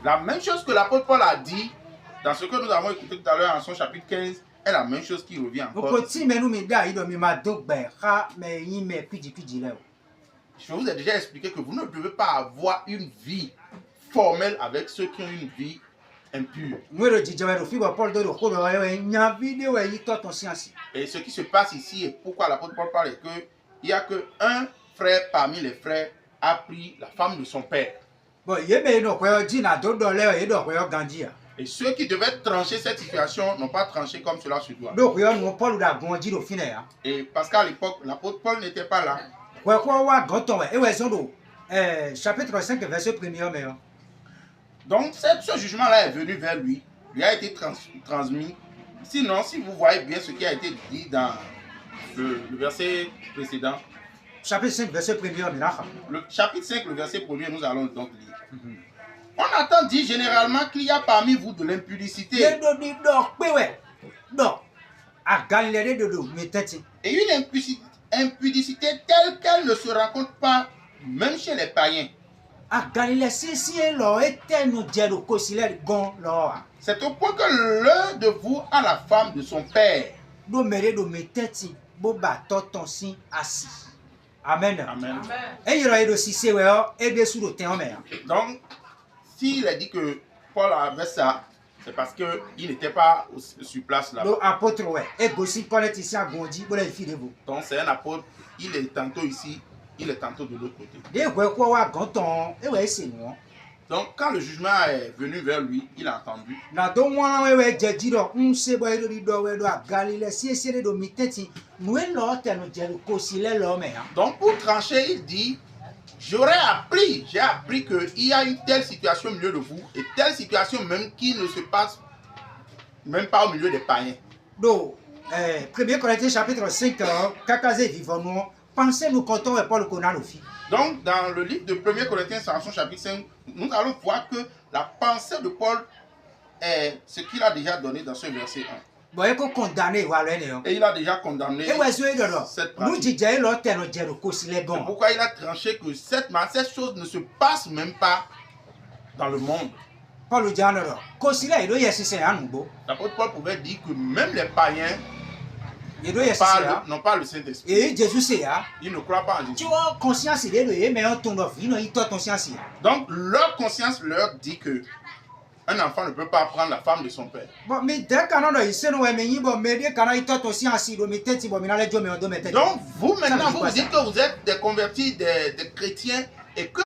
La même chose que l'apôtre Paul a dit dans ce que nous avons écouté tout à l'heure en son chapitre 15 est la même chose qui revient encore. Je vous ai déjà expliqué que vous ne devez pas avoir une vie formelle avec ceux qui ont une vie impure. Et ce qui se passe ici et pourquoi l'apôtre Paul parle est qu'il n'y a qu'un frère parmi les frères a pris la femme de son père. Et ceux qui devaient trancher cette situation n'ont pas tranché comme cela se doit. Et parce qu'à l'époque, l'apôtre Paul n'était pas là. Chapitre 5, verset 1er. Donc, ce jugement-là est venu vers lui, lui a été transmis. Sinon, si vous voyez bien ce qui a été dit dans le verset précédent, chapitre 5, verset 1er. Le chapitre 5, le verset 1er, nous allons donc lire. On entend dire généralement qu'il y a parmi vous de l'impudicité. Et une impudicité telle qu'elle ne se rencontre pas même chez les païens. C'est au point que l'un de vous a la femme de son père. Amen. Amen. Donc, s'il a dit que Paul avait ça, c'est parce qu'il n'était pas sur place là-bas. Donc, c'est un apôtre, il est tantôt ici, il est tantôt de l'autre côté. Donc, quand le jugement est venu vers lui, il a entendu. Donc, pour trancher, il dit, j'ai appris qu'il y a une telle situation au milieu de vous, et telle situation même qui ne se passe même pas au milieu des païens. Donc, 1 Corinthiens chapitre 5, pensez-nous quand on est Paul qu'on a le fils. Donc, dans le livre de 1 Corinthiens, dans son chapitre 5, nous allons voir que la pensée de Paul est ce qu'il a déjà donné dans ce verset 1. Et il a déjà condamné cette pratique. C'est pourquoi il a tranché que cette chose ne se passe même pas dans le monde. L'apôtre Paul pouvait dire que même les païens n'ont pas le Saint-Esprit. Ils ne croient pas en Jésus. Donc leur conscience leur dit que un enfant ne peut pas prendre la femme de son père. Donc vous maintenant vous dites que vous êtes des convertis, des chrétiens et que